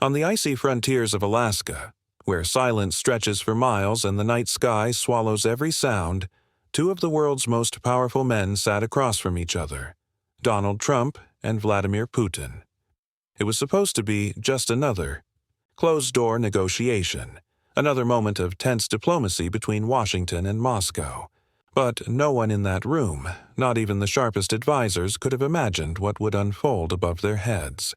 On the icy frontiers of Alaska, where silence stretches for miles and the night sky swallows every sound, two of the world's most powerful men sat across from each other, Donald Trump and Vladimir Putin. It was supposed to be just another closed-door negotiation, another moment of tense diplomacy between Washington and Moscow. But no one in that room, not even the sharpest advisors, could have imagined what would unfold above their heads.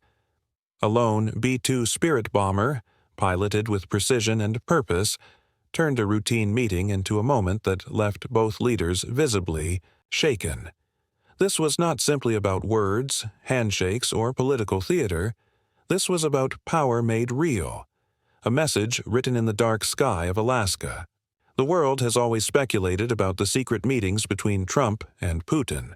A lone B-2 Spirit bomber, piloted with precision and purpose, turned a routine meeting into a moment that left both leaders visibly shaken. This was not simply about words, handshakes, or political theater. This was about power made real, a message written in the dark sky of Alaska. The world has always speculated about the secret meetings between Trump and Putin.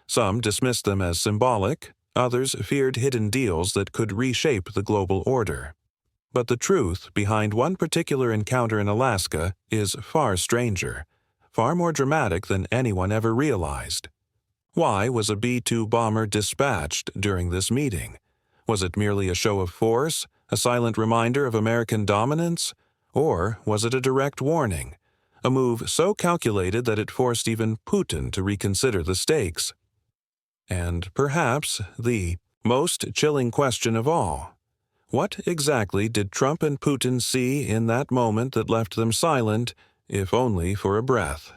Some dismissed them as symbolic, others feared hidden deals that could reshape the global order. But the truth behind one particular encounter in Alaska is far stranger, far more dramatic than anyone ever realized. Why was a B-2 bomber dispatched during this meeting? Was it merely a show of force, a silent reminder of American dominance? Or was it a direct warning, a move so calculated that it forced even Putin to reconsider the stakes? And perhaps the most chilling question of all, what exactly did Trump and Putin see in that moment that left them silent, if only for a breath?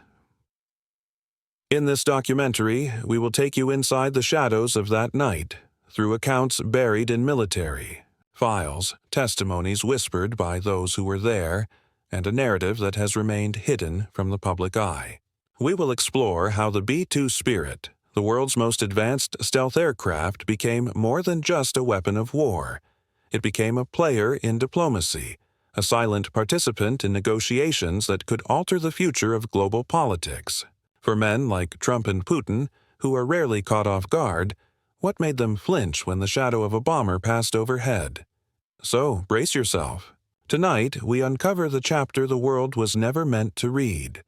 In this documentary, we will take you inside the shadows of that night, through accounts buried in military files, testimonies whispered by those who were there, and a narrative that has remained hidden from the public eye. We will explore how the B-2 Spirit, the world's most advanced stealth aircraft, became more than just a weapon of war. It became a player in diplomacy, a silent participant in negotiations that could alter the future of global politics. For men like Trump and Putin, who are rarely caught off guard, what made them flinch when the shadow of a bomber passed overhead? So, brace yourself. Tonight, we uncover the chapter the world was never meant to read.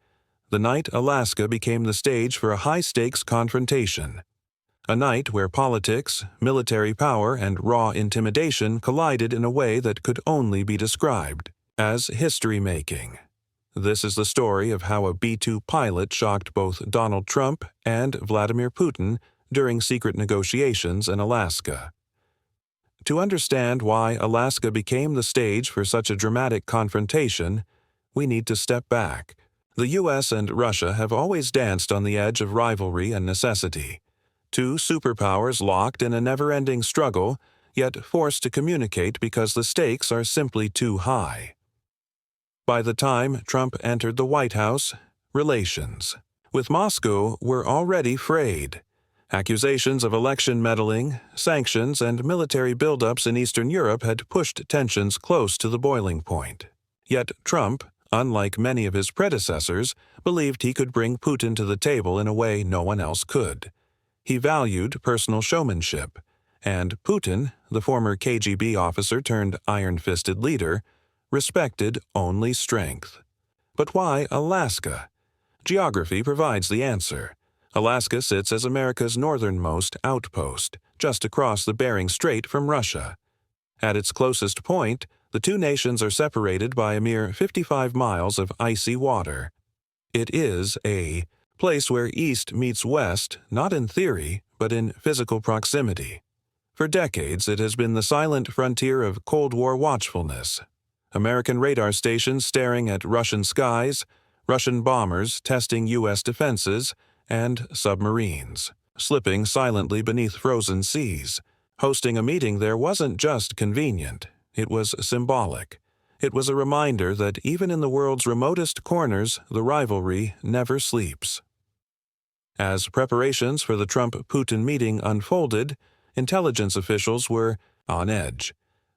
The night Alaska became the stage for a high-stakes confrontation. A night where politics, military power, and raw intimidation collided in a way that could only be described as history-making. This is the story of how a B-2 pilot shocked both Donald Trump and Vladimir Putin during secret negotiations in Alaska. To understand why Alaska became the stage for such a dramatic confrontation, we need to step back. The U.S. and Russia have always danced on the edge of rivalry and necessity. Two superpowers locked in a never-ending struggle, yet forced to communicate because the stakes are simply too high. By the time Trump entered the White House, relations with Moscow were already frayed. Accusations of election meddling, sanctions, and military buildups in Eastern Europe had pushed tensions close to the boiling point. Yet Trump, unlike many of his predecessors, believed he could bring Putin to the table in a way no one else could. He valued personal showmanship, and Putin, the former KGB officer turned iron-fisted leader, respected only strength. But why Alaska? Geography provides the answer. Alaska sits as America's northernmost outpost, just across the Bering Strait from Russia. At its closest point, the two nations are separated by a mere 55 miles of icy water. It is a place where east meets west, not in theory, but in physical proximity. For decades, it has been the silent frontier of Cold War watchfulness. American radar stations staring at Russian skies, Russian bombers testing U.S. defenses, and submarines slipping silently beneath frozen seas. Hosting a meeting there wasn't just convenient, it was symbolic. It was a reminder that even in the world's remotest corners, the rivalry never sleeps. As preparations for the Trump-Putin meeting unfolded, intelligence officials were on edge.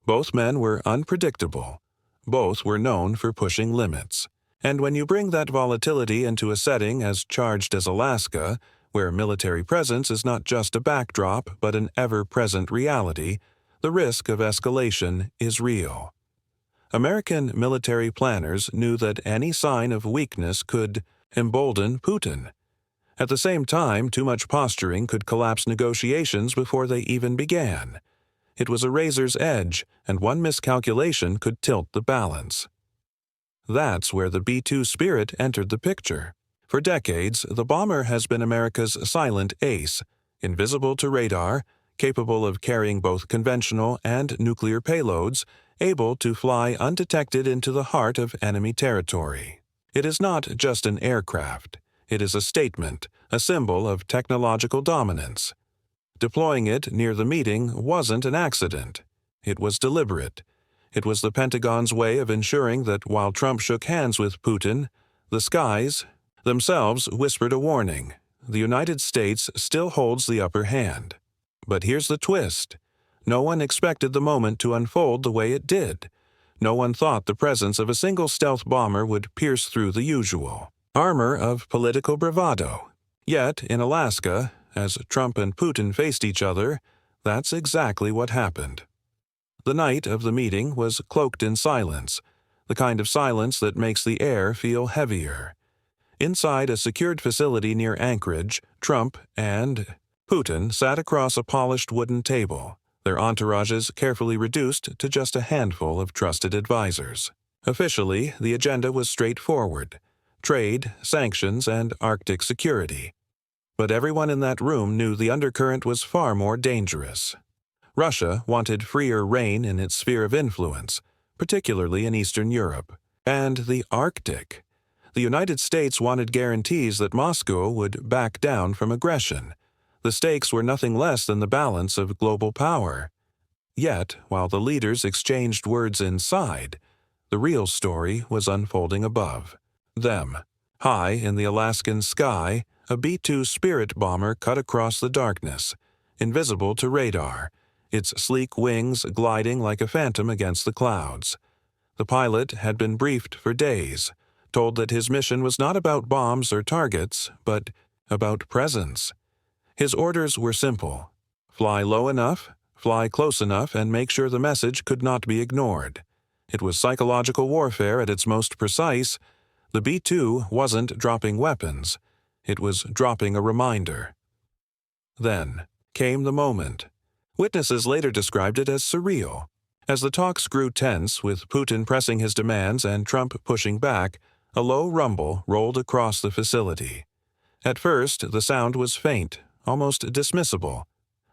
Both men were unpredictable. Both were known for pushing limits. And when you bring that volatility into a setting as charged as Alaska, where military presence is not just a backdrop but an ever-present reality, the risk of escalation is real. American military planners knew that any sign of weakness could embolden Putin. At the same time, too much posturing could collapse negotiations before they even began. It was a razor's edge, and one miscalculation could tilt the balance. That's where the B-2 Spirit entered the picture. For decades, the bomber has been America's silent ace, invisible to radar, capable of carrying both conventional and nuclear payloads, able to fly undetected into the heart of enemy territory. It is not just an aircraft. It is a statement, a symbol of technological dominance. Deploying it near the meeting wasn't an accident. It was deliberate. It was the Pentagon's way of ensuring that while Trump shook hands with Putin, the skies themselves whispered a warning. The United States still holds the upper hand. But here's the twist. No one expected the moment to unfold the way it did. No one thought the presence of a single stealth bomber would pierce through the usual armor of political bravado. Yet, in Alaska, as Trump and Putin faced each other, that's exactly what happened. The night of the meeting was cloaked in silence, the kind of silence that makes the air feel heavier. Inside a secured facility near Anchorage, Trump and Putin sat across a polished wooden table, their entourages carefully reduced to just a handful of trusted advisors. Officially, the agenda was straightforward: trade, sanctions, and Arctic security. But everyone in that room knew the undercurrent was far more dangerous. Russia wanted freer reign in its sphere of influence, particularly in Eastern Europe, and the Arctic. The United States wanted guarantees that Moscow would back down from aggression. The stakes were nothing less than the balance of global power. Yet, while the leaders exchanged words inside, the real story was unfolding above them. High in the Alaskan sky, a B-2 Spirit bomber cut across the darkness, invisible to radar, its sleek wings gliding like a phantom against the clouds. The pilot had been briefed for days, told that his mission was not about bombs or targets, but about presence. His orders were simple: fly low enough, fly close enough, and make sure the message could not be ignored. It was psychological warfare at its most precise. The B-2 wasn't dropping weapons. It was dropping a reminder. Then came the moment. Witnesses later described it as surreal. As the talks grew tense, with Putin pressing his demands and Trump pushing back, a low rumble rolled across the facility. At first, the sound was faint, almost dismissible.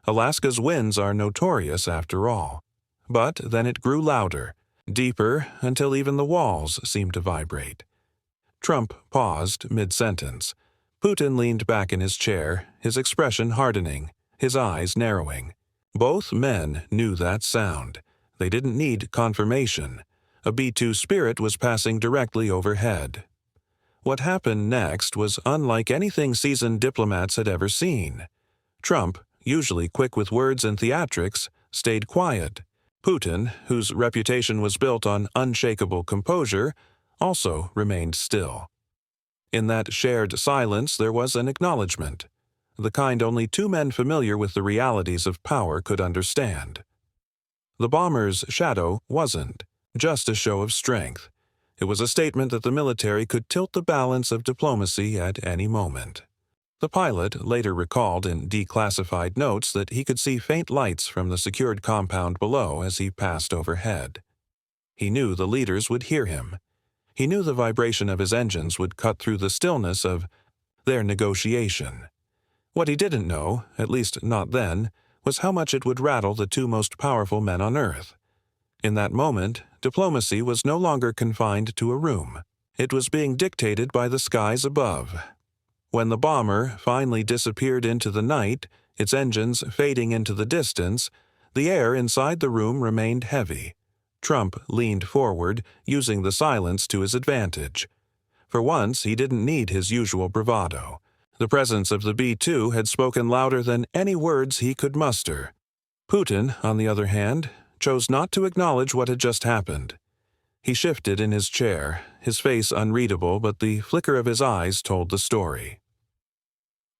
Alaska's winds are notorious, after all. But then it grew louder, deeper, until even the walls seemed to vibrate. Trump paused mid-sentence. Putin leaned back in his chair, his expression hardening, his eyes narrowing. Both men knew that sound. They didn't need confirmation. A B-2 Spirit was passing directly overhead. What happened next was unlike anything seasoned diplomats had ever seen. Trump, usually quick with words and theatrics, stayed quiet. Putin, whose reputation was built on unshakable composure, also remained still. In that shared silence there was an acknowledgement, the kind only two men familiar with the realities of power could understand. The bomber's shadow wasn't just a show of strength. It was a statement that the military could tilt the balance of diplomacy at any moment. The pilot later recalled in declassified notes that he could see faint lights from the secured compound below as he passed overhead. He knew the leaders would hear him. He knew the vibration of his engines would cut through the stillness of their negotiation. What he didn't know, at least not then, was how much it would rattle the two most powerful men on Earth. In that moment, diplomacy was no longer confined to a room. It was being dictated by the skies above. When the bomber finally disappeared into the night, its engines fading into the distance, the air inside the room remained heavy. Trump leaned forward, using the silence to his advantage. For once, he didn't need his usual bravado. The presence of the B-2 had spoken louder than any words he could muster. Putin, on the other hand, chose not to acknowledge what had just happened. He shifted in his chair, his face unreadable, but the flicker of his eyes told the story.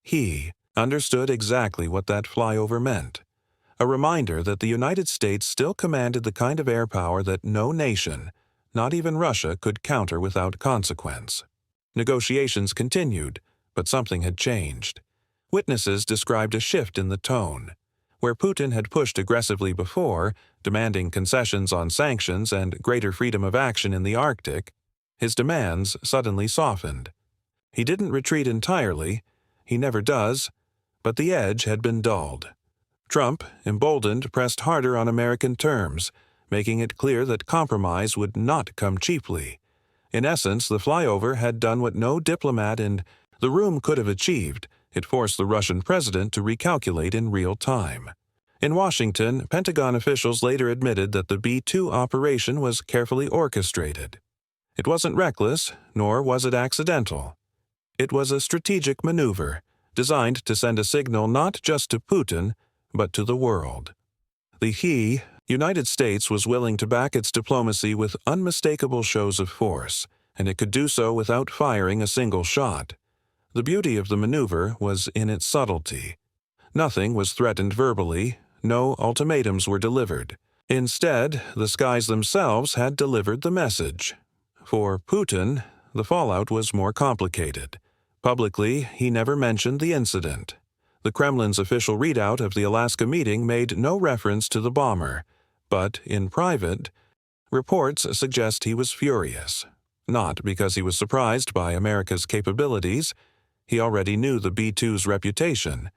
He understood exactly what that flyover meant. A reminder that the United States still commanded the kind of air power that no nation, not even Russia, could counter without consequence. Negotiations continued, but something had changed. Witnesses described a shift in the tone. Where Putin had pushed aggressively before, demanding concessions on sanctions and greater freedom of action in the Arctic, his demands suddenly softened. He didn't retreat entirely, he never does, but the edge had been dulled. Trump, emboldened, pressed harder on American terms, making it clear that compromise would not come cheaply. In essence, the flyover had done what no diplomat in the room could have achieved. It forced the Russian president to recalculate in real time. In Washington, Pentagon officials later admitted that the B-2 operation was carefully orchestrated. It wasn't reckless, nor was it accidental. It was a strategic maneuver, designed to send a signal not just to Putin, but to the world. The United States was willing to back its diplomacy with unmistakable shows of force, and it could do so without firing a single shot. The beauty of the maneuver was in its subtlety. Nothing was threatened verbally, no ultimatums were delivered. Instead, the skies themselves had delivered the message. For Putin, the fallout was more complicated. Publicly, he never mentioned the incident. The Kremlin's official readout of the Alaska meeting made no reference to the bomber, but in private, reports suggest he was furious. Not because he was surprised by America's capabilities, he already knew the B-2's reputation,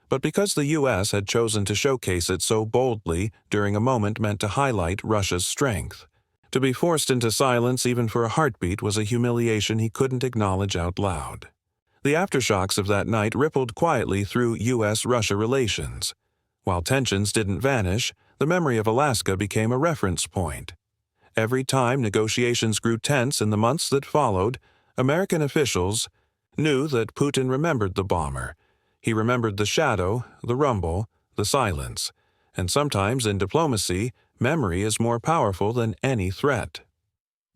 but because the U.S. had chosen to showcase it so boldly during a moment meant to highlight Russia's strength. To be forced into silence even for a heartbeat was a humiliation he couldn't acknowledge out loud. The aftershocks of that night rippled quietly through U.S.-Russia relations. While tensions didn't vanish, the memory of Alaska became a reference point. Every time negotiations grew tense in the months that followed, American officials knew that Putin remembered the bomber. He remembered the shadow, the rumble, the silence. And sometimes in diplomacy, memory is more powerful than any threat.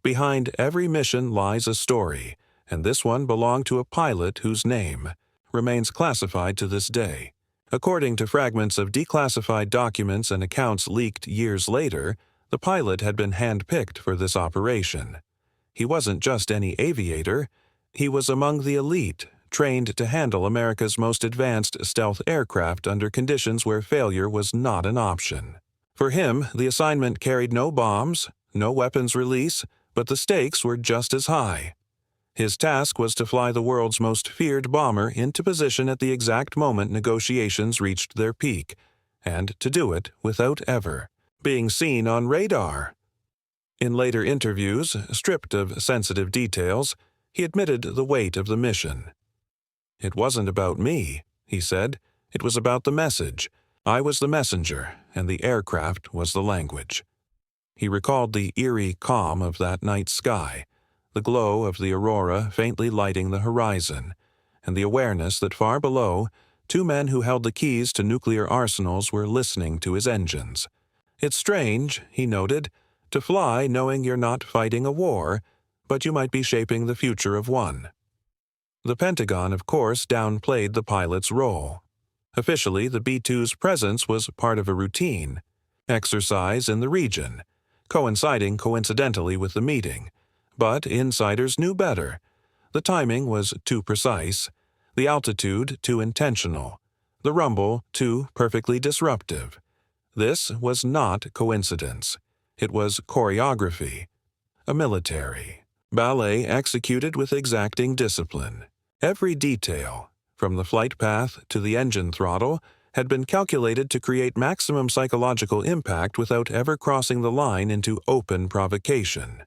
Behind every mission lies a story, and this one belonged to a pilot whose name remains classified to this day. According to fragments of declassified documents and accounts leaked years later, the pilot had been handpicked for this operation. He wasn't just any aviator, he was among the elite, trained to handle America's most advanced stealth aircraft under conditions where failure was not an option. For him, the assignment carried no bombs, no weapons release, but the stakes were just as high. His task was to fly the world's most feared bomber into position at the exact moment negotiations reached their peak, and to do it without ever being seen on radar. In later interviews, stripped of sensitive details, he admitted the weight of the mission. "It wasn't about me," he said. "It was about the message. I was the messenger, and the aircraft was the language." He recalled the eerie calm of that night sky, the glow of the aurora faintly lighting the horizon, and the awareness that far below, two men who held the keys to nuclear arsenals were listening to his engines. "It's strange," he noted, "to fly knowing you're not fighting a war, but you might be shaping the future of one." The Pentagon, of course, downplayed the pilot's role. Officially, the B-2's presence was part of a routine exercise in the region, coinciding coincidentally with the meeting. But insiders knew better. The timing was too precise, the altitude too intentional, the rumble too perfectly disruptive. This was not coincidence. It was choreography, a military ballet executed with exacting discipline. Every detail, from the flight path to the engine throttle, had been calculated to create maximum psychological impact without ever crossing the line into open provocation.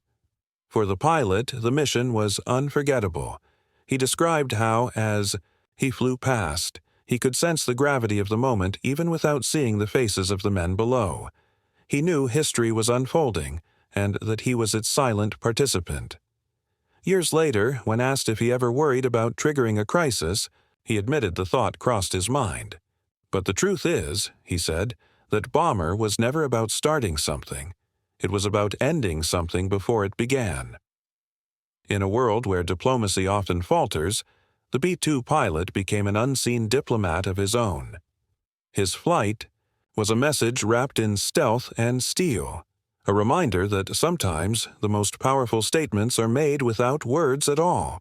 For the pilot, the mission was unforgettable. He described how, as he flew past, he could sense the gravity of the moment even without seeing the faces of the men below. He knew history was unfolding, and that he was its silent participant. Years later, when asked if he ever worried about triggering a crisis, he admitted the thought crossed his mind. "But the truth is," he said, "that bomber was never about starting something. It was about ending something before it began." In a world where diplomacy often falters, the B-2 pilot became an unseen diplomat of his own. His flight was a message wrapped in stealth and steel, a reminder that sometimes the most powerful statements are made without words at all.